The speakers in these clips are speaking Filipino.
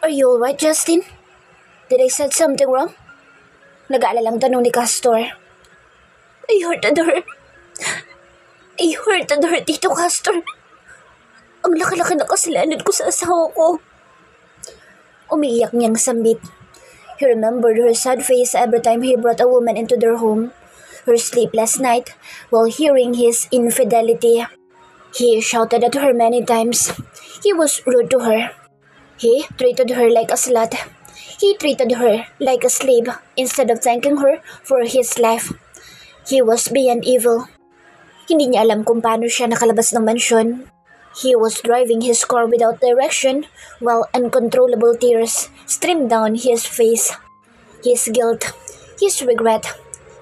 Are you alright, Justin? Did I said something wrong? Nag-aalalang tanong ni Castor. I heard the door. I heard the door, Tito Castor. Ang laki-laki na kasalanan ko sa asawa ko. Umiiyak niyang sambit. He remembered her sad face every time he brought a woman into their home, her sleepless night while hearing his infidelity. He shouted at her many times. He was rude to her. He treated her like a slut. He treated her like a slave instead of thanking her for his life. He was beyond evil. Hindi niya alam kung paano siya nakalabas ng mansyon. He was driving his car without direction while uncontrollable tears streamed down his face. His guilt, his regret,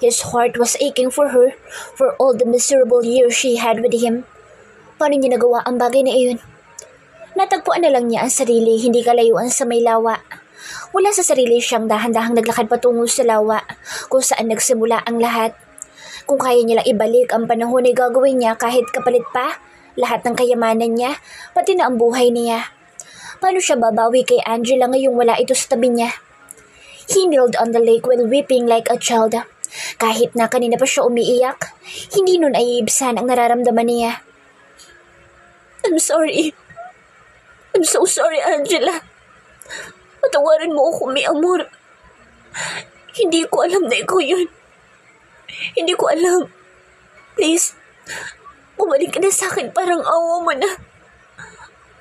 his heart was aching for her for all the miserable years she had with him. Paano niya nagawa ang bagay na iyon? Natagpuan na lang niya ang sarili hindi kalayuan sa may lawa. Wala sa sarili siyang dahan-dahang naglakad patungo sa lawa kung saan nagsimula ang lahat. Kung kaya niya lang ibalik ang panahon ay gagawin niya kahit kapalit pa lahat ng kayamanan niya, pati na ang buhay niya. Paano siya babawi kay Angela ngayong wala ito sa tabi niya? He kneeled on the lake while weeping like a child. Kahit na kanina pa siya umiiyak, hindi nun ay iibsan ang nararamdaman niya. I'm sorry. I'm so sorry, Angela. Patawarin mo ako, mi amor. Hindi ko alam na ikaw yun. Hindi ko alam. Please, bumalik ka na sa akin, parang awa mo na.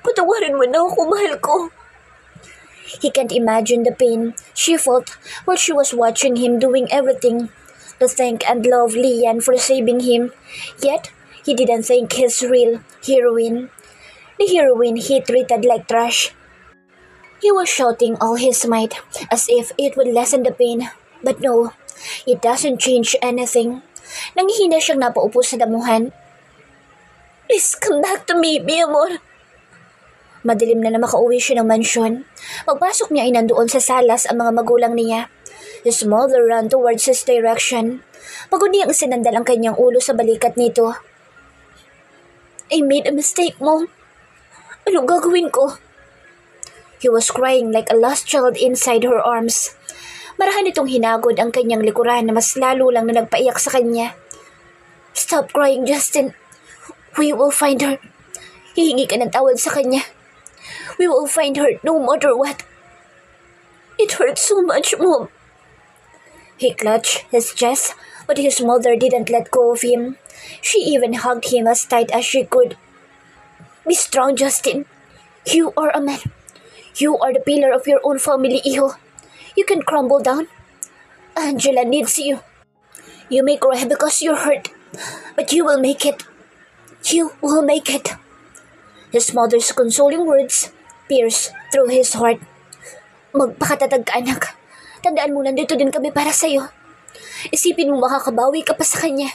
Patawarin mo na ako, mahal ko. He can't imagine the pain she felt while she was watching him doing everything to thank and love Lian for saving him. Yet, he didn't thank his real heroine. The heroine he treated like trash. He was shouting all his might as if it would lessen the pain. But no, it doesn't change anything. Nanghihina siyang napaupo sa damuhan. Please come back to me, mi amor. Madilim na makauwi siya ng mansyon. Pagpasok niya ay nandoon sa salas ang mga magulang niya. His mother ran towards his direction. Pagod niyang sinandal ang kanyang ulo sa balikat nito. I made a mistake, Mom. Anong gagawin ko? He was crying like a lost child inside her arms. Marahan itong hinagod ang kanyang likuran na mas lalo lang na nagpaiyak sa kanya. Stop crying, Justin. We will find her. Hihingi ka ng tawad sa kanya. We will find her no matter what. It hurts so much, Mom. He clutched his chest, but his mother didn't let go of him. She even hugged him as tight as she could. Be strong, Justin. You are a man. You are the pillar of your own family, hijo. You can crumble down. Angela needs you. You may cry because you're hurt, but you will make it. You will make it. His mother's consoling words pierced through his heart. Magpakatatag ka, anak. Tandaan mo, nandito din kami para sa'yo. Isipin mo makakabawi ka pa sa kanya.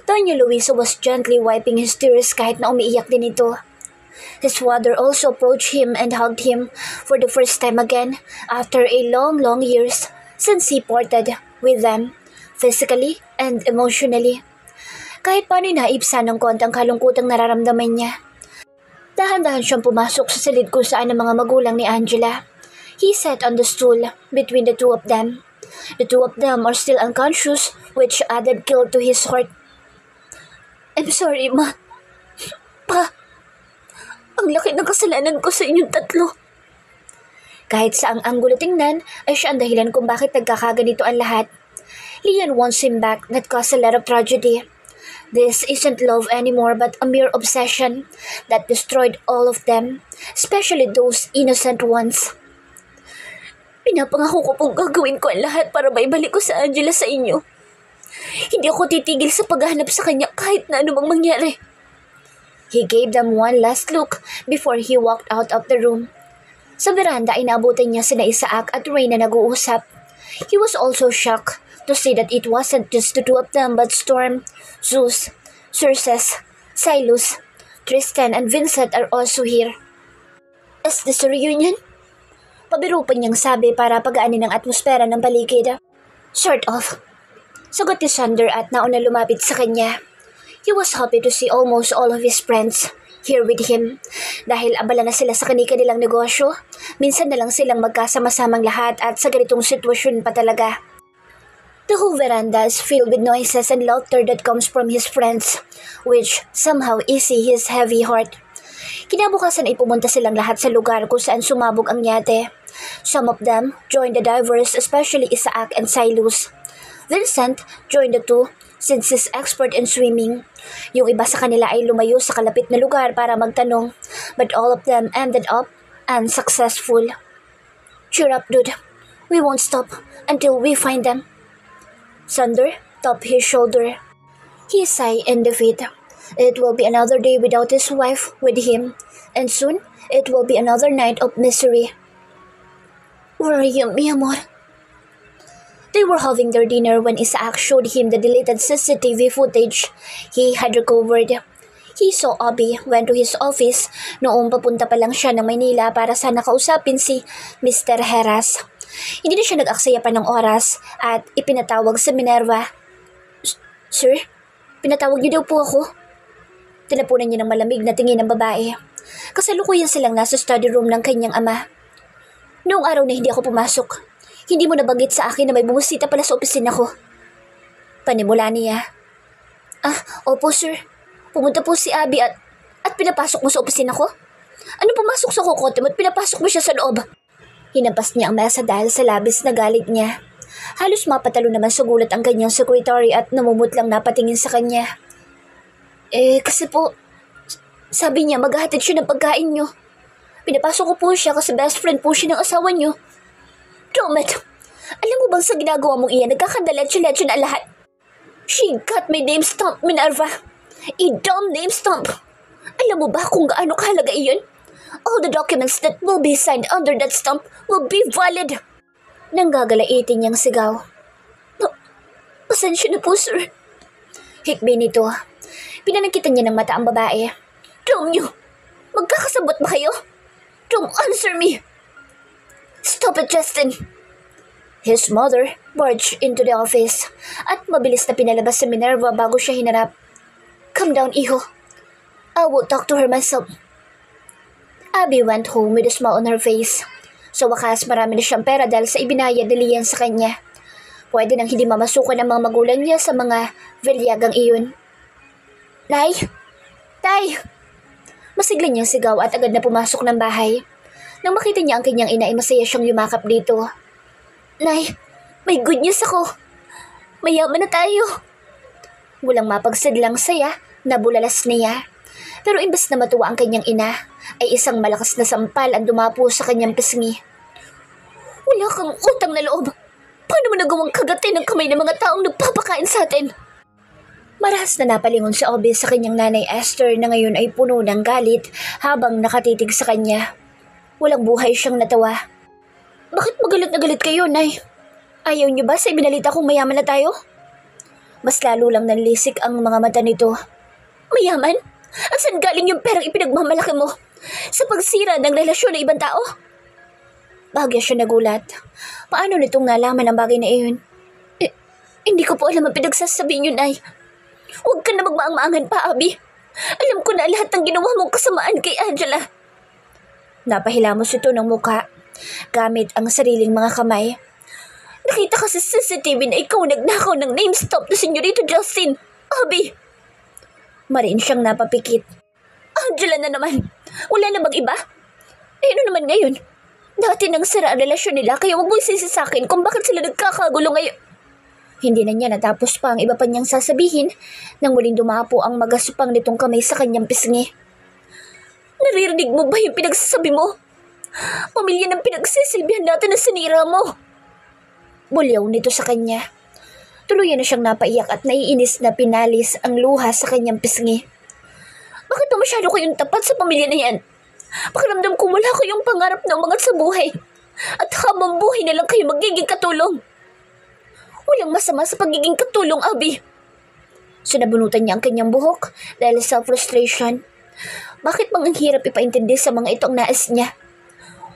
Doña Luisa was gently wiping his tears kahit na umiiyak din ito. His father also approached him and hugged him for the first time again after a long years since he parted with them, physically and emotionally. Kahit paano naibsan ng kontang kalungkutang nararamdaman niya. Dahan-dahan siyang pumasok sa silid kung saan ang mga magulang ni Angela. He sat on the stool between the two of them. The two of them are still unconscious, which added guilt to his heart. I'm sorry, Ma. Pa, ang laki ng kasalanan ko sa inyong tatlo. Kahit sa ang anggulo tingnan, ay siya ang dahilan kung bakit nagkakaganito ang lahat. Lian wants him back that caused a lot of tragedy. This isn't love anymore but a mere obsession that destroyed all of them, especially those innocent ones. Pinapangako ko pong gagawin ko ang lahat para maibalik ko sa Angela sa inyo. Hindi ako titigil sa paghahanap sa kanya kahit na anumang mangyari. He gave them one last look before he walked out of the room. Sa veranda ay naabutan niya sina Isaac at Ray na nag-uusap. He was also shocked to see that it wasn't just the two of them but Storm, Zeus, Circes, Silas, Tristan and Vincent are also here. Is this a reunion? Pabiro pa niyang sabi para pagaanin ang atmosfera ng paligid. Sort of. Sagot ni Sander at nauna lumapit sa kanya. He was happy to see almost all of his friends. here with him. Dahil abala na sila sa kanilang negosyo, minsan na lang silang magkasama-samang lahat at sa ganitong sitwasyon pa talaga. The whole veranda is filled with noises and laughter that comes from his friends, which somehow easy his heavy heart. Kinabukasan ay pumunta silang lahat sa lugar kung saan sumabog ang yate. Some of them joined the divers, especially Isaac and Silas. Vincent joined the two since he's expert in swimming. Yung iba sa kanila ay lumayo sa kalapit na lugar para magtanong, but all of them ended up unsuccessful. Cheer up, dude. We won't stop until we find them. Sander tapped his shoulder. He sighed in defeat. It will be another day without his wife with him, and soon it will be another night of misery. Where are you, mi amor? They were having their dinner when Isaac showed him the deleted CCTV footage he had recovered. He saw Abby went to his office noong papunta pa lang siya ng Maynila para sana kausapin si Mr. Heras. Hindi na siya nag-aksaya pa ng oras at ipinatawag sa Minerva. Sir, pinatawag niyo daw po ako. Tinapunan niya ng malamig na tingin ng babae. Kasalukuyan silang nasa study room ng kanyang ama. Noong araw na hindi ako pumasok, hindi mo nabanggit sa akin na may bumusita pala sa opisina ko. Panimula niya. Opo sir. Pumunta po si Abby at pinapasok mo sa opisina ko? Ano pumasok sa kukote mo at pinapasok mo siya sa loob? Hinampas niya ang mesa dahil sa labis na galit niya. Halos mapatalo naman sa gulat ang kanyang secretary at namumutlang napatingin sa kanya. Kasi po, sabi niya maghahatid siya ng pagkain niyo. Pinapasok ko po siya kasi best friend po siya ng asawa niyo. Tomet, alam mo bang sa ginagawa mong iyan, nagkakandaletsyo-letsyo na lahat? She got my name stamp, Minerva. A dumb name stamp. Alam mo ba kung gaano kahalaga iyon? All the documents that will be signed under that stamp will be valid. Nanggagalaitin niyang sigaw. Pasensya na po, sir. Hikbi nito. Pinanakitan niya ng mata ang babae. Damn you! Magkakasabot ba kayo? Don't answer me! Stop it, Justin! His mother barged into the office at mabilis na pinalabas sa Minerva bago siya hinarap. Calm down, iho. I will talk to her myself. Abby went home with a smile on her face. Sa wakas, marami na siyang pera dahil sa ibinayad ni Lian sa kanya. Pwede nang hindi mamasukan ang mga magulang niya sa mga velyagang iyon. Nay! Tay! Masigla niyang sigaw at agad na pumasok ng bahay. Nang makita niya ang kanyang ina ay masaya siyang yumakap dito. Nay, may good news ako. Mayaman na tayo. Walang mapagsadlang saya, nabulalas niya. Pero imbes na matuwa ang kanyang ina, ay isang malakas na sampal ang dumapo sa kanyang pisngi. Wala kang utang na loob. Paano mo nagawang kagatin ang kamay ng mga taong nagpapakain sa atin? Marahas na napalingon si Obi sa kanyang nanay Esther na ngayon ay puno ng galit habang nakatitig sa kanya. Walang buhay siyang natawa. Bakit magalit na galit kayo, Nay? Ayaw niyo ba sa ibinalita kong mayaman na tayo? Mas lalo lang nanlisik ang mga mata nito. Mayaman? Asan galing yung perang ipinagmamalaki mo? Sa pagsira ng relasyon ng ibang tao? Bagya siya nagulat. Paano nitong nalaman ang bagay na iyon? Hindi ko po alam ang pinagsasabihin niyo, Nay. Huwag ka na magmaang-maangan pa, Abby. Alam ko na lahat ng ginawa mong kasamaan kay Angela. Napahilamos ito ng muka, gamit ang sariling mga kamay. Nakita ka sa CCTV na ikaw nagnakaw ng name stop na Senyorito Justin. Abby! Marin siyang napapikit. Angela na naman. Wala na bang iba? Ano naman ngayon? Dati nang sira ang relasyon nila kaya huwag mo isisi sa akin kung bakit sila nagkakagulo ngayon. Hindi na niya natapos pa ang iba pa niyang sasabihin nang muling dumapo ang magasupang nitong kamay sa kanyang pisngi. Naririnig mo ba yung pinagsasabi mo? Pamilya ng pinagsisilbihan natin na sinira mo. Bulyaw nito sa kanya. Tuluyan na siyang napaiyak at naiinis na pinalis ang luha sa kanyang pisngi. Bakit ba masyado kayong tapat sa pamilya na yan? Pakiramdam ko wala kayong pangarap na umangat sa buhay. At habang buhay na lang kayo magiging katulong. Walang masama sa pagiging katulong, Abby. Sinabunutan niya ang kanyang buhok dahil sa frustration. Bakit bang ang hirap ipaintindi sa mga ito ang nais niya?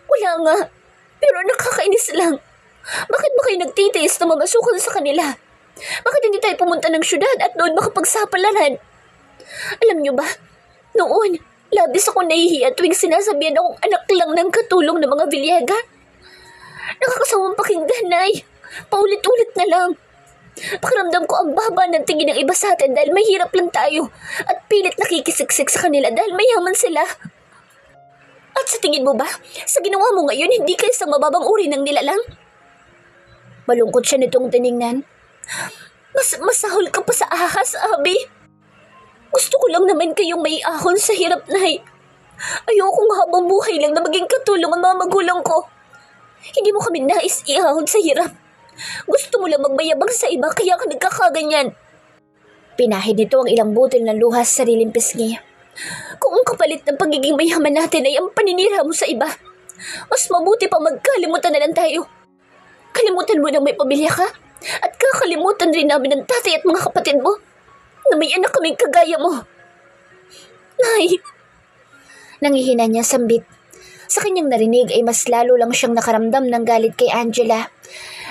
Wala nga, pero nakakainis lang. Bakit ba kayo nagtitiis na mamasukan sa kanila? Bakit hindi tayo pumunta ng syudad at doon makapagsapalaran? Alam niyo ba, noon, Labis ako nahihiya tuwing sinasabihan akong anak lang ng katulong ng mga Villaga. Nakakasawang pakinggan, Nay. Paulit-ulit na lang. Pakiramdam ko ang baba ng tingin ng iba sa atin dahil mahirap lang tayo at pilit nakikisiksik sa kanila dahil mayaman sila. At sa tingin mo ba, sa ginawa mo ngayon, hindi ka isang mababang uri ng nilalang? Malungkot siya nitong tiningnan. Mas masahol ka pa sa ahas, Abi. Gusto ko lang naman kayong may ahon sa hirap, Nay. Ayokong habang buhay lang na maging katulong ang mga magulang ko. Hindi mo kami nais iahon sa hirap. Gusto mo lang magmayabang sa iba kaya ka nagkakaganyan. Pinahid nito ang ilang butil ng luha sa sariling pisngi. Kung ang kapalit ng pagiging mayaman natin ay ang paninira mo sa iba, mas mabuti pa magkalimutan na lang tayo. Kalimutan mo nang may pamilya ka at kakalimutan rin namin ng tatay at mga kapatid mo na may anak kaming kagaya mo. Nay! Nangihina niya sambit. Sa kanyang narinig ay mas lalo lang siyang nakaramdam ng galit kay Angela.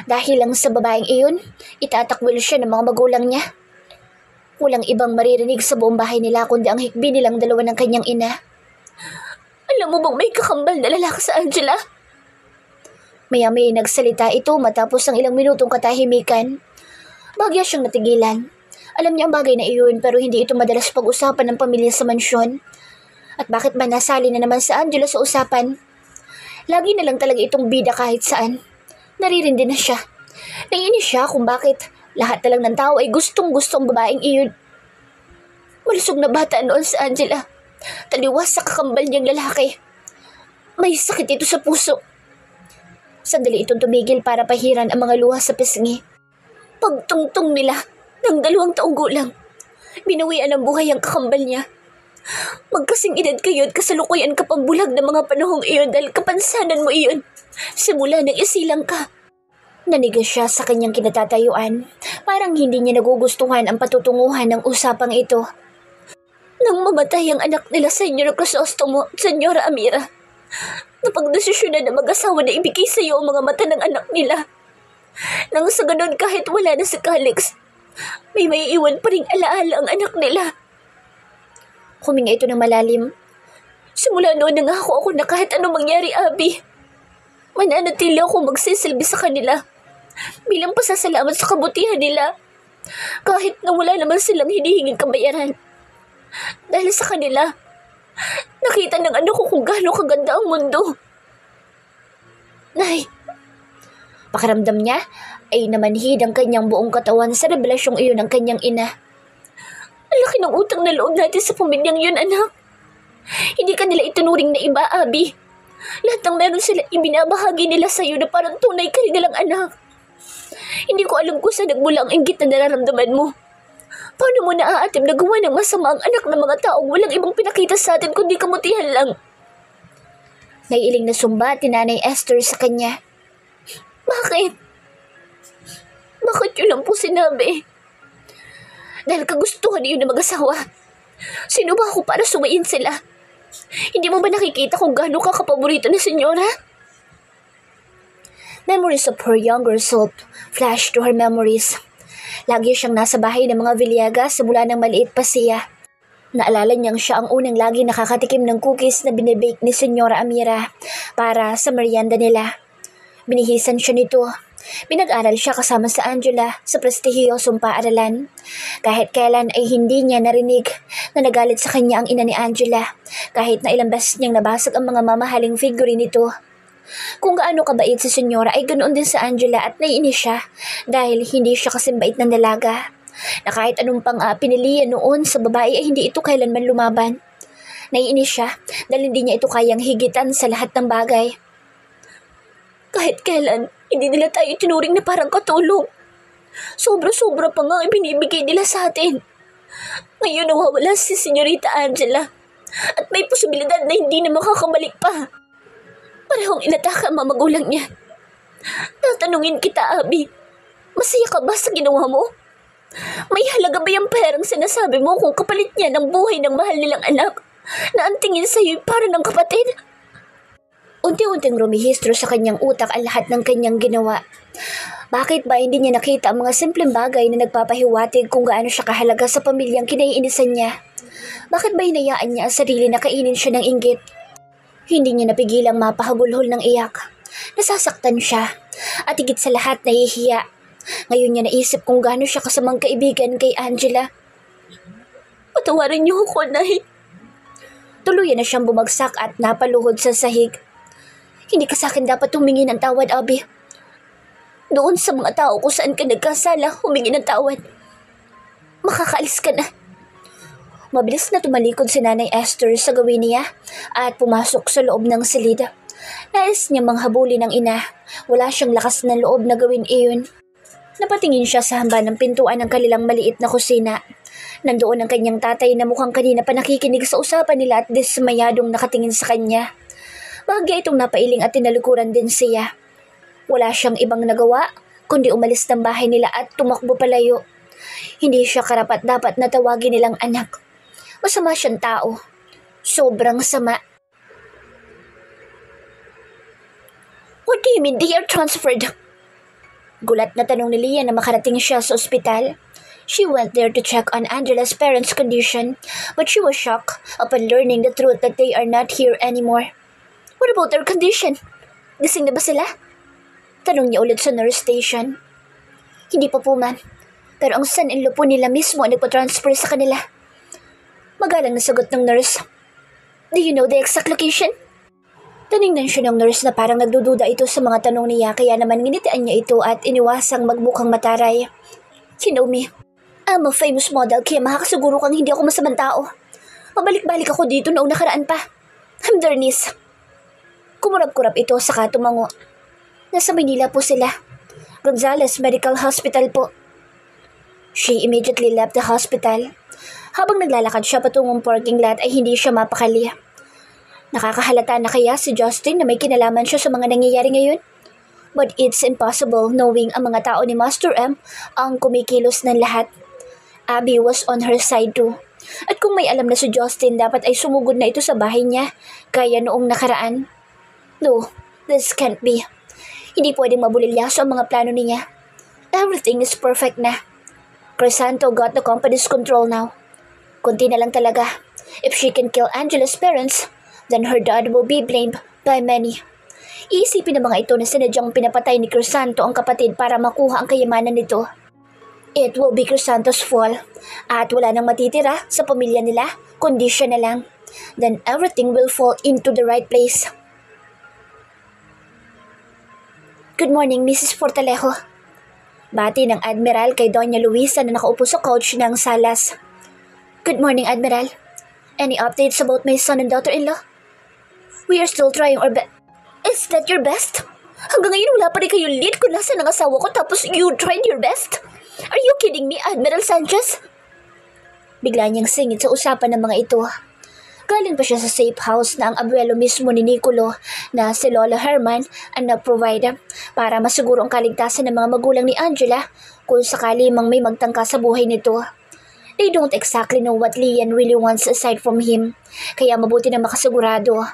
Dahil lang sa babaeng iyon, itatakwil siya ng mga magulang niya. Walang ibang maririnig sa buong bahay nila kundi ang hikbi nilang dalawa ng kanyang ina. Alam mo bang may kakambal na lalaki sa Angela? Maya-may nagsalita ito matapos ang ilang minutong katahimikan. Bagya siyang natigilan. Alam niya ang bagay na iyon pero hindi ito madalas pag-usapan ng pamilya sa mansyon. At bakit ba nasali na naman sa Angela sa usapan? Lagi na lang talaga itong bida kahit saan. Naririndi na siya. Naiinis siya kung bakit lahat na lang ng tao ay gustong-gusto ang babaeng iyon. Malusog na bata noon sa Angela. Taliwas sa kakambal niyang lalaki. May sakit ito sa puso. Sandali itong tumigil para pahiran ang mga luha sa pisngi. Pagtungtong nila ng 2 taong gulang, binawian ng buhay ang kakambal niya. Magkasing edad kayo at kasalukuyan ka pang bulag ng mga panahong iyon dahil kapansanan mo iyon. Simula nang isilang ka. Nanigas siya sa kanyang kinatatayuan. Parang hindi niya nagugustuhan ang patutunguhan ng usapang ito. Nang mamatay ang anak nila Senyor Crisostomo at Senyora Amira, napagdesisyonan na mag-asawa na ibigay sa iyo ang mga mata ng anak nila. Nang sa ganun kahit wala na si Calix, may maiiwan pa ring alaala ang anak nila. Huminga ito ng malalim. Simula noon nangako ako na kahit anong mangyari, Abi, mananatili ako magsisilbi sa kanila bilang pasasalamat sa kabutihan nila kahit na wala naman silang hinihinging kabayaran. Dahil sa kanila, nakita ng anak ko kung gaano kaganda ang mundo. Nay, pakiramdam niya ay namanhid ang kanyang buong katawan sa revelasyong iyon ng kanyang ina. Ang laki ng utang na loob natin sa pamilyang yun, anak. Hindi ka nila itunuring na iba, Abi. Lahat ng meron sila ibinabahagi nila sa iyo na parang tunay ka rin nilang anak. Hindi ko alam kung saan nagmula ang inggit na nararamdaman mo. Paano mo naaatim na gawa ng masama ang anak ng mga taong walang ibang pinakita sa atin kundi kamutihan lang? Naiiling na sumba ni Nanay Esther sa kanya. Bakit? Bakit yun lang po sinabi? Dahil kagustuhan niyo na mag-asawa. Sino ba ako para suwayin sila? Hindi mo ba nakikita kung gaano ka kapaborito na senyora? Memories of her younger self flashed to her memories. Lagi siyang nasa bahay ng mga Villaga simula ng maliit pa siya. Naalala niyang siya ang unang lagi nakakatikim ng cookies na binibake ni Senyora Amira para sa merienda nila. Binihisan siya nito. Pinag-aral siya kasama sa Angela sa prestihiyosong paaralan. Kahit kailan ay hindi niya narinig na nagalit sa kanya ang ina ni Angela kahit na ilang beses niyang nabasag ang mga mamahaling figurine nito. Kung gaano kabait si Senyora ay ganoon din sa Angela at naiinis siya dahil hindi siya kasimbait ng dalaga. Na kahit anong pang pinilian noon sa babae ay hindi ito kailanman lumaban. Naiinis siya dahil hindi niya ito kayang higitan sa lahat ng bagay. Kahit kailan, hindi nila tayo tinuring na parang katulong. Sobra-sobra pa nga ang ibinibigay nila sa atin. Ngayon nawawala si Senyorita Angela at may posibilidad na hindi na makakabalik pa. Parehong inataka ang mga magulang niya. Tatanungin kita, Abi, masaya ka ba sa ginawa mo? May halaga ba yung perang sinasabi mo kung kapalit niya ng buhay ng mahal nilang anak na ang tingin sa'yo para ng kapatid? Unti-unting rumihistro sa kanyang utak ang lahat ng kanyang ginawa. Bakit ba hindi niya nakita ang mga simpleng bagay na nagpapahiwatig kung gaano siya kahalaga sa pamilyang kinaiinisan niya? Bakit ba hinayaan niya ang sarili na kainin siya ng inggit? Hindi niya napigilang mapahagulhol ng iyak. Nasasaktan siya at higit sa lahat nahihiya. Ngayon niya naisip kung gaano siya kasamang kaibigan kay Angela. Patawarin niyo ako, Nay. Tuluyan na siyang bumagsak at napaluhod sa sahig. Hindi ka sa akin dapat humingi ng tawad, Abby. Doon sa mga tao kung saan ka nagkasala, humingi ng tawad. Makakaalis ka na. Mabilis na tumalikod si Nanay Esther sa gawin niya at pumasok sa loob ng silid. Nais niya manghabulin ng ina. Wala siyang lakas ng loob na gawin iyon. Napatingin siya sa hamba ng pintuan ng kanilang maliit na kusina. Nandoon ang kanyang tatay na mukhang kanina pa nakikinig sa usapan nila at dismayadong nakatingin sa kanya. Bahagya itong napailing at tinalikuran din siya. Wala siyang ibang nagawa kundi umalis ng bahay nila at tumakbo palayo. Hindi siya karapat-dapat na tawagin nilang anak. Masama siyang tao. Sobrang sama. What do you mean they are transferred? Gulat na tanong ni Leah na makarating siya sa ospital. She went there to check on Angela's parents' condition, but she was shocked upon learning the truth that they are not here anymore. What about their condition? Gising na ba sila? Tanong niya ulit sa nurse station. Hindi pa po, ma'am. Pero ang son-in-law po nila mismo ang nagpa-transfer sa kanila. Magalang na sagot ng nurse. Do you know the exact location? Tinignan siya ng nurse na parang nagdududa ito sa mga tanong niya kaya naman nginitian niya ito at iniwasang magmukhang mataray. You know me. I'm a famous model kaya makakasiguro kang hindi ako masamang tao. Pabalik-balik ako dito noong nakaraan pa. I'm their niece. Kumurap-kurap ito saka tumango. Nasa Manila po sila. Gonzales Medical Hospital po. She immediately left the hospital. Habang naglalakad siya patungong parking lot ay hindi siya mapakali. Nakakahalata na kaya si Justin na may kinalaman siya sa mga nangyayari ngayon? But it's impossible knowing ang mga tao ni Master M ang kumikilos ng lahat. Abby was on her side too. At kung may alam na si Justin dapat ay sumugod na ito sa bahay niya kaya noong nakaraan. No, this can't be. Hindi pwedeng mabulilyaso ang mga plano niya. Everything is perfect na. Crisanto got the company's control now. Kunti na lang talaga. If she can kill Angela's parents, then her dad will be blamed by many. Iisipin ng mga ito na sinadyang pinapatay ni Crisanto ang kapatid para makuha ang kayamanan nito. It will be Crisanto's fall. At wala nang matitira sa pamilya nila, kundi siya na lang. Then everything will fall into the right place. Good morning, Mrs. Portalejo. Bati ng Admiral kay Doña Luisa na nakaupo sa couch ng salas. Good morning, Admiral. Any updates about my son and daughter-in-law? We are still trying our best. Is that your best? Hanggang ngayon wala pa rin kayong lead kung nasa ng asawa ko tapos you tried your best? Are you kidding me, Admiral Sanchez? Bigla niyang singit sa usapan ng mga ito. Galing pa siya sa safe house na ang abuelo mismo ni Nicolo na si Lola Herman ang nag-provide para masiguro ang kaligtasan ng mga magulang ni Angela kung sakali mang may magtangka sa buhay nito. They don't exactly know what Lian really wants aside from him, kaya mabuti na makasigurado.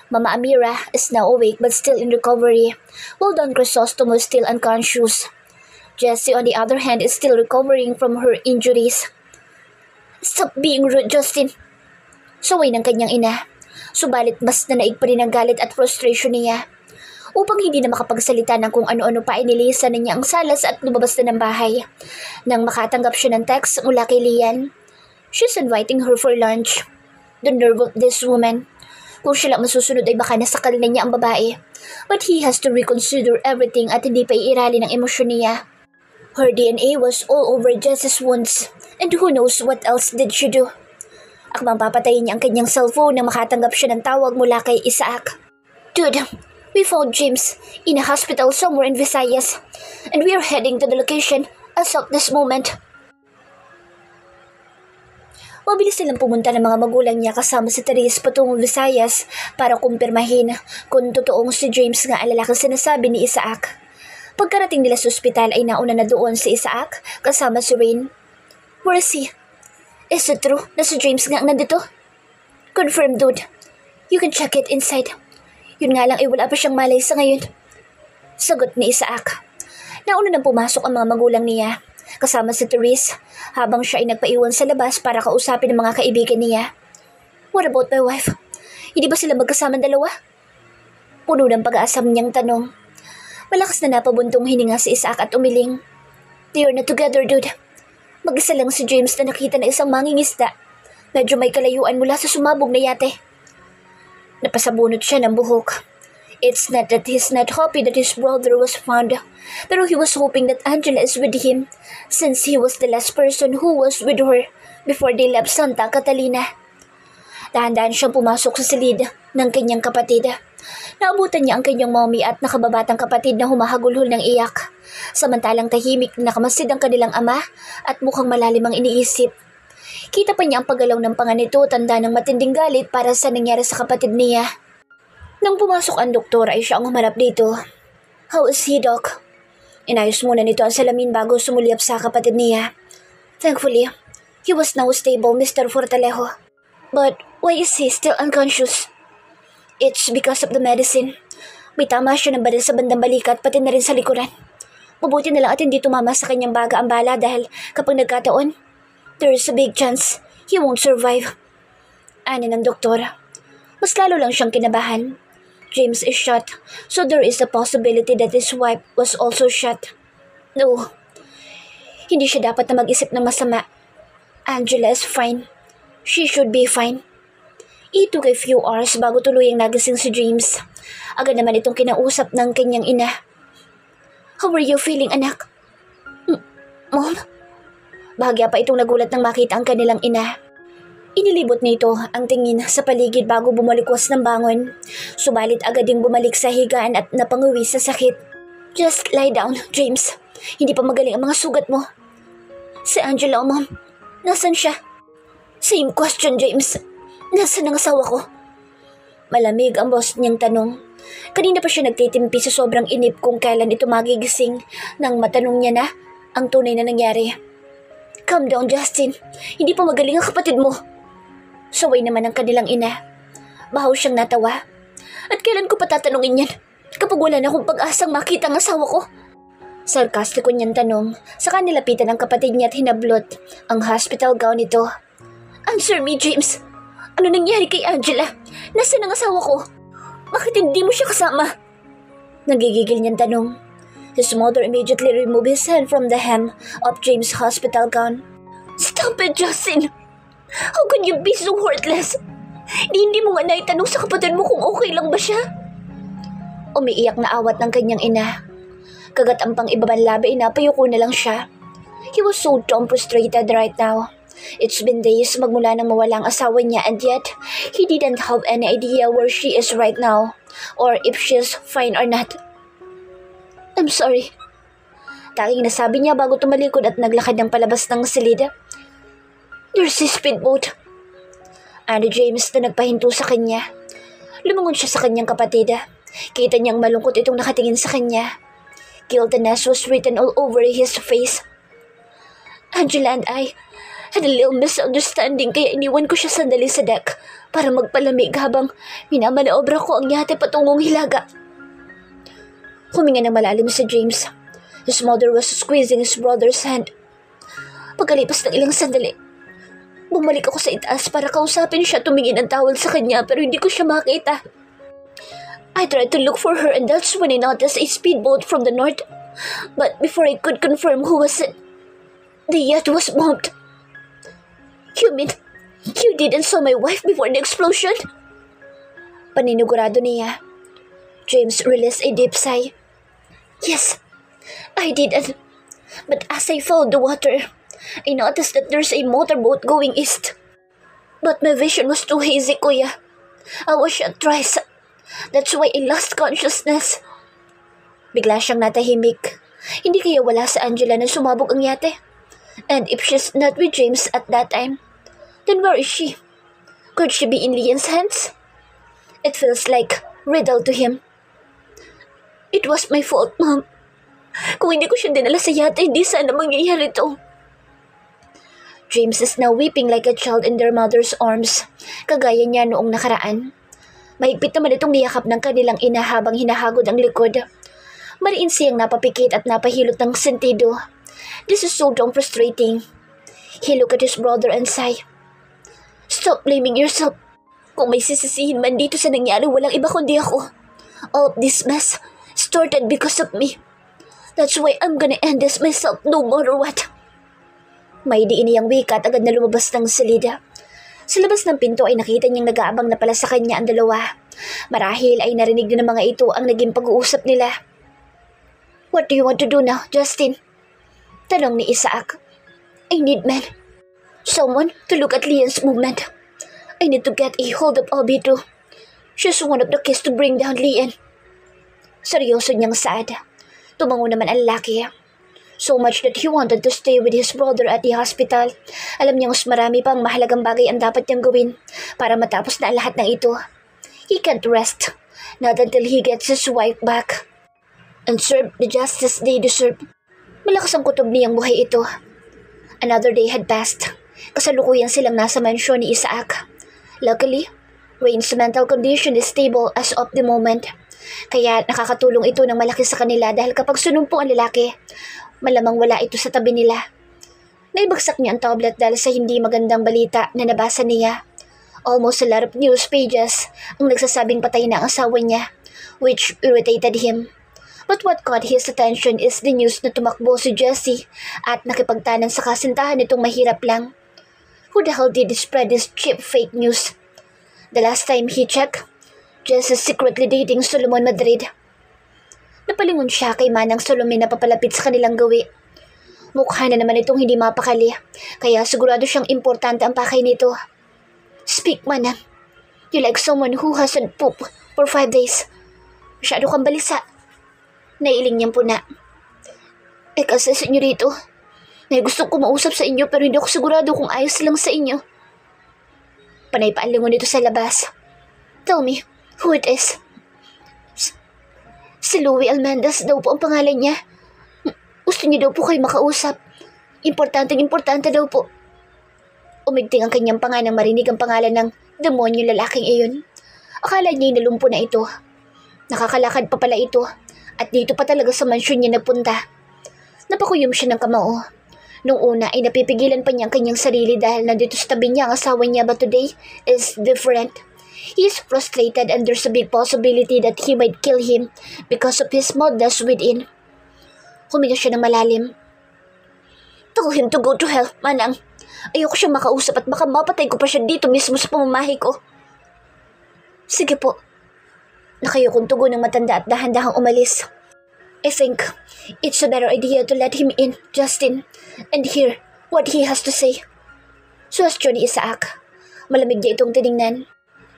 Mama Amira is now awake but still in recovery, while Don Crisostomo is still unconscious. Jessie, on the other hand, is still recovering from her injuries. Stop being rude, Justin. Saway ng kanyang ina. Subalit mas nanaig pa rin ang galit at frustration niya. Upang hindi na makapagsalita ng kung ano-ano pa inilisan niya ang salas at lumabas na ng bahay. Nang makatanggap siya ng text mula kay Lian. She's inviting her for lunch. The nerve of this woman. Kung siya lang masusunod ay baka nasakal na niya ang babae. But he has to reconsider everything at hindi pa iirali ng emosyon niya. Her DNA was all over Jess's wounds. And who knows what else did she do? Akmang papatayin niya ang kanyang cellphone nang makatanggap siya ng tawag mula kay Isaac. Dude, we found James in a hospital somewhere in Visayas. And we are heading to the location as of this moment. Mabilis silang pumunta ng mga magulang niya kasama si Therese patungong Visayas para kumpirmahin kung totoong si James nga ang lalaking sinasabi ni Isaac. Pagkarating nila sa ospital ay nauna na doon si Isaac kasama si Rain. Where is he? Is it true na si James nga ang nandito? Confirm, dude. You can check it inside. Yun nga lang ay wala pa siyang malay sa ngayon. Sagot ni Isaac. Nauna nang pumasok ang mga magulang niya. kasama si Therese, habang siya ay nagpaiwan sa labas para kausapin ang mga kaibigan niya. What about my wife? Hindi ba sila magkasama dalawa? Puno ng pag-aasam niyang tanong. Malakas na napabuntong hininga si Isaac at umiling. They are not together, dude. Mag-isa lang si James na nakita na isang mangingisda. Medyo may kalayuan mula sa sumabog na yate. Napasabunot siya ng buhok. It's not that he's not happy that his brother was found, pero he was hoping that Angela is with him since he was the last person who was with her before they left Santa Catalina. Dahan-dahan siyang pumasok sa silid ng kanyang kapatid. Naabutan niya ang kanyang mommy at nakababatang kapatid na humahagulhol ng iyak, samantalang tahimik na nakamasid ang kanilang ama at mukhang malalim ang iniisip. Kita pa niya ang paggalaw ng panga nito, tanda ng matinding galit para sa nangyari sa kapatid niya. Nang pumasok ang doktor ay siya ang humarap dito. How is he, Doc? Inayos muna nito ang salamin bago sumulyap sa kapatid niya. Thankfully, he was now stable, Mr. Fortalejo. But why is he still unconscious? It's because of the medicine. May tama siya ng baril sa bandang balikat pati na rin sa likuran. Mabuti na lang at hindi tumama sa kanyang baga ang bala dahil kapag nagkataon, there is a big chance he won't survive. Ani ng doktor. Mas lalo lang siyang kinabahan. James is shot, so there is a possibility that his wife was also shot. No, hindi siya dapat na mag-isip ng masama. Angela is fine. She should be fine. It took a few hours bago tuluyang nagising si James. Agad naman itong kinausap ng kanyang ina. How are you feeling, anak? Mom? Bahagya pa itong nagulat nang makita ang kanilang ina. Inilibot nito ang tingin sa paligid bago bumalikwas ng bangon. Subalit agad ding bumalik sa higaan at napanguwi sa sakit. Just lie down, James. Hindi pa magaling ang mga sugat mo. Si Angela, Mom. Nasaan siya? Same question, James. Nasaan ang asawa ko? Malamig ang boss niyang tanong. Kanina pa siya nagtitimpi sa sobrang inip kung kailan ito magigising nang matanong niya na ang tunay na nangyari. Calm down, Justin. Hindi pa magaling ang kapatid mo. Saway naman ang kanilang ina. Bahaw siyang natawa. At kailan ko patatanungin yan? Kapag wala na akong pag-asang makita ang asawa ko? Sarkastiko niyang tanong. Saka nilapitan ang kapatid niya at hinablot ang hospital gown nito. Answer me, James. Ano nangyari kay Angela? Nasaan ang asawa ko? Bakit hindi mo siya kasama? Nagigigil niyang tanong. His mother immediately removed his hand from the hem of James' hospital gown. Stop it, Justin! How can you be so heartless? Hindi mo nga naitanong sa kapatid mo kung okay lang ba siya? Umiiyak na awat ng kanyang ina. Kagat ang pang-ibabang labi, napayuko na lang siya. He was so damn frustrated right now. It's been days magmula nang mawala ang asawa niya and yet, he didn't have any idea where she is right now or if she's fine or not. I'm sorry. Tanging nasabi niya bago tumalikod at naglakad ng palabas ng silid. There's a speedboat. Ani James na nagpahinto sa kanya. Lumungon siya sa kanyang kapatid. Kita niyang malungkot itong nakatingin sa kanya. Guiltiness was written all over his face. Angela and I had a little misunderstanding kaya iniwan ko siya sandali sa deck para magpalamig habang minamanaobra ko ang yate patungong Hilaga. Huminga ng malalim si James. His mother was squeezing his brother's hand. Pagkalipas ng ilang sandali, bumalik ako sa itaas para kausapin siya, tumingin ang towel sa kanya pero hindi ko siya makita. I tried to look for her and that's when I noticed a speedboat from the north. But before I could confirm who was it, the yacht was bombed. You mean you didn't saw my wife before the explosion? Paninigurado niya. James released a deep sigh. Yes, I didn't. But as I followed the water, I noticed that there's a motorboat going east. But my vision was too hazy, Kuya. I was shot twice. That's why I lost consciousness. Bigla siyang natahimik. Hindi kaya wala sa Angela na sumabog ang yate? And if she's not with James at that time, then where is she? Could she be in Lian's hands? It feels like riddle to him. It was my fault, Mom. Kung hindi ko siya dinala sa yate, hindi sana mangyayari ito. James is now weeping like a child in their mother's arms, kagaya niya noong nakaraan. Mahigpit naman itong niyakap ng kanilang ina habang hinahagod ang likod. Mariin siyang napapikit at napahilot ng sentido. This is so damn frustrating. He looked at his brother and sighed. Stop blaming yourself. Kung may sisisihin man dito sa nangyari, walang iba kundi ako. All of this mess started because of me. That's why I'm gonna end this myself no matter what. May diin niyang wika at agad na lumabas ng salida. Sa labas ng pinto ay nakita niyang nag-aabang na pala sa kanya ang dalawa. Marahil ay narinig din ng mga ito ang naging pag-uusap nila. What do you want to do now, Justin? Tanong ni Isaac. I need men. Someone to look at Lian's movement. I need to get a hold of Obi too. She's one of the keys to bring down Lian. Seryoso niyang saad. Tumango naman ang lalaki. So much that he wanted to stay with his brother at the hospital. Alam niyang mas marami pang mahalagang bagay ang dapat niyang gawin para matapos na lahat ng ito. He can't rest, not until he gets his wife back. And serve the justice they deserve. Malakas ang kutob niyang buhay ito. Another day had passed. Kasalukuyan silang nasa mansyon ni Isaac. Luckily, Rain's mental condition is stable as of the moment. Kaya nakakatulong ito ng malaki sa kanila dahil kapag sunumpong ang lalaki, malamang wala ito sa tabi nila. Naibagsak niya ang tablet dahil sa hindi magandang balita na nabasa niya. Almost a lot of news pages ang nagsasabing patay na ang asawa niya, which irritated him. But what caught his attention is the news na tumakbo si Jessie at nakipagtanan sa kasintahan nitong mahirap lang. Who the hell did spread this cheap fake news? The last time he checked, Jess is secretly dating Solomon Madrid. Napalingon siya kay Manang Solomon na papalapit sa kanilang gawi. Mukha na naman itong hindi mapakali, kaya sigurado siyang importante ang pakay nito. Speak, Manang. You like someone who hasn't pooped for 5 days. Masyado kang balisa. Nailing niyang puna. Kasi senyorito, may gusto ko mausap sa inyo pero hindi ako sigurado kung ayos lang sa inyo. Panay pa ang lingon nito sa labas. Tell me, who it is? Si Louie Almendas daw po ang pangalan niya. Gusto niya daw po kayo makausap. Importante daw po. Umigting ang kanyang panganang marinig ang pangalan ng demonyo lalaking iyon. Akala niya inalumpo na ito. Nakakalakad pa pala ito at dito pa talaga sa mansyon niya nagpunta. Napakuyom siya ng kamao. Nung una ay napipigilan pa niya ang kanyang sarili dahil nandito sa tabi niya ang asawa niya, but today is different. He is frustrated and there's a big possibility that he might kill him because of his madness within. Huminga siya ng malalim. Tell him to go to hell, Manang. Ayoko siya makausap at baka mapatay ko pa siya dito mismo sa pamamahay ko. Sige po. Nakayokong tugon ng matanda at dahan-dahang umalis. I think it's a better idea to let him in, Justin, and hear what he has to say. Suwestyon ni Isaac. Malamig niya itong tiningnan.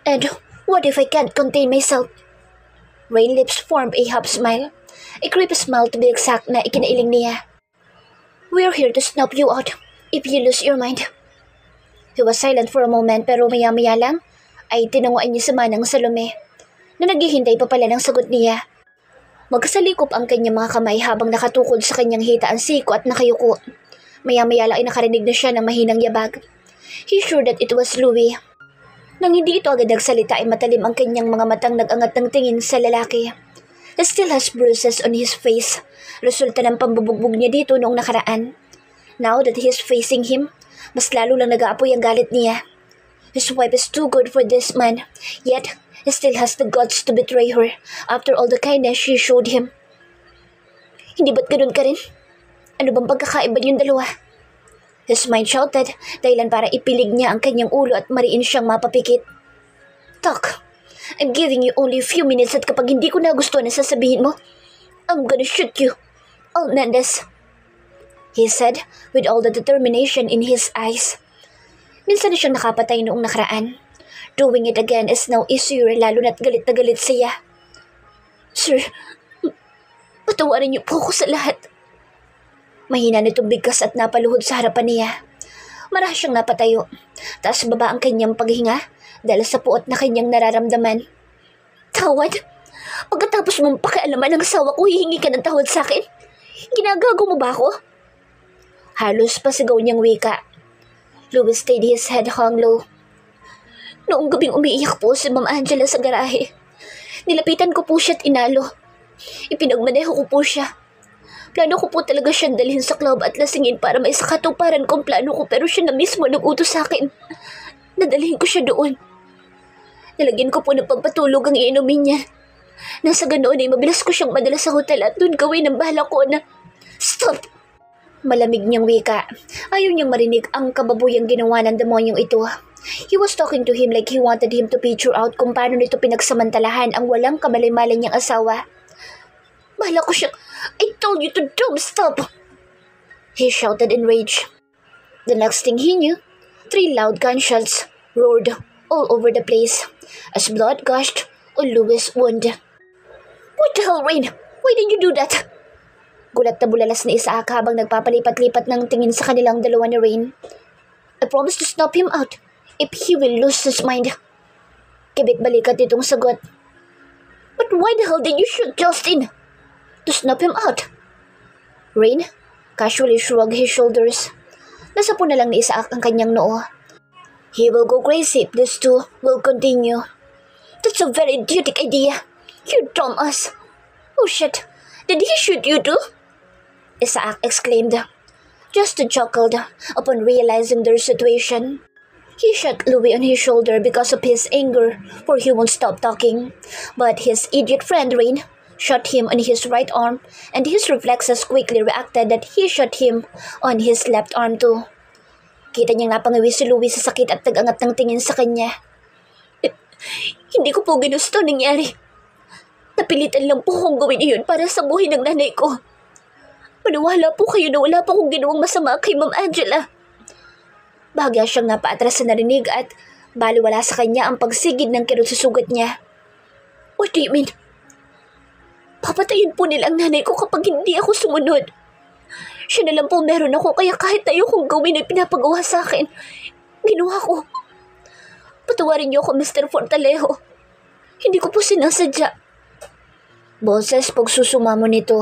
And what if I can't contain myself? Rain lips formed a half smile. A creepy smile to be exact na ikinailing niya. We're here to snuff you out if you lose your mind. He was silent for a moment pero maya-maya lang ay tinunguan niya sa Manang Salome na naghihintay pa pala ng sagot niya. Magkasalikop ang kanyang mga kamay habang nakatukod sa kanyang hita ang siko at nakayuko. Maya-maya lang ay nakarinig na siya ng mahinang yabag. He's sure that it was Louie. Nang hindi ito agad nagsalita ay matalim ang kanyang mga matang nag-angat ng tingin sa lalaki. He still has bruises on his face. Resulta ng pambubugbog niya dito noong nakaraan. Now that he is facing him, mas lalo lang nag-aapoy ang galit niya. His wife is too good for this man, yet he still has the guts to betray her after all the kindness she showed him. Hindi ba't ganun ka rin? Ano bang pagkakaiba yung dalawa? His mind shouted, dahilan para ipilig niya ang kanyang ulo at mariin siyang mapapikit. Talk. I'm giving you only a few minutes at kapag hindi ko nagustuhan ang sasabihin mo, I'm gonna shoot you, Almendas. He said with all the determination in his eyes. Minsan na siyang nakapatay noong nakaraan. Doing it again is now easier lalo na't galit na galit siya. Sir, patawarin niyo po ako sa lahat. Mahina nitong bigkas at napaluhod sa harapan niya. Marahas siyang napatayo. Taas baba ang kanyang paghinga dahil sa puot na kanyang nararamdaman. Tawad? Pagkatapos mong pakialaman ng asawa ko, hihingi ka ng tawad sa akin? Ginagago mo ba ako? Halos pasigaw niyang wika. Louie stayed his head hung low. Noong gabing umiiyak po si Ma'am Angela sa garahe. Nilapitan ko po siya at inalo. Ipinagmaneho ko po siya. Plano ko po talaga siyang dalhin sa club at lasingin para maisakatuparan kong plano ko, pero siya na mismo nag-utos sa akin. Nadalhin ko siya doon. Nalagyan ko po ng pampatulog ang iinumin niya. Nasa ganoon ay mabilis ko siyang madala sa hotel at doon gawin ang bahala ko na... Stop! Malamig niyang wika. Ayaw niyang marinig ang kababuyang ginawa ng demonyong ito. He was talking to him like he wanted him to picture out kung paano nito pinagsamantalahan ang walang kamalay-malay niyang asawa. Bahala ko siyang... I told you to don't stop! He shouted in rage. The next thing he knew, 3 loud gunshots roared all over the place as blood gushed on Louis' wound. What the hell, Rain? Why did you do that? Gulat na bulalas ni Isaac habang nagpapalipat-lipat ng tingin sa kanilang dalawa ni Rain. I promise to stop him out if he will lose his mind. Kibit-balikat itong sagot. But why the hell did you shoot Justin? To snap him out. Rain casually shrugged his shoulders. Nasa po na lang ni Isaac ang kanyang noo. He will go crazy if these two will continue. That's a very idiotic idea. You dumbass. Oh shit, did he shoot you too? Isaac exclaimed. Justin chuckled upon realizing their situation. He shot Louis on his shoulder because of his anger, for he won't stop talking. But his idiot friend Rain shot him on his right arm, and his reflexes quickly reacted that he shot him on his left arm too. Kita niyang napangawi si Louis sa sakit at nag-angat ng tingin sa kanya. Hindi ko po ginusto nangyari. Napilitan lang po akong gawin iyon para sa buhay ng nanay ko. Maniwala po kayo na wala pa akong ginawang masama kay Ma'am Angela. Bahagya siyang napaatras sa narinig at baliwala sa kanya ang pagsigid ng kirot sa sugat niya. What do you mean? Papatayin po nila ang nanay ko kapag hindi ako sumunod. Siya na lang po meron ako kaya kahit ayokong gawin ay pinapagawa sa akin. Ginawa ko. Patawarin niyo ako, Mr. Fortalejo. Hindi ko po sinasadya. Boses pagsusumamo nito.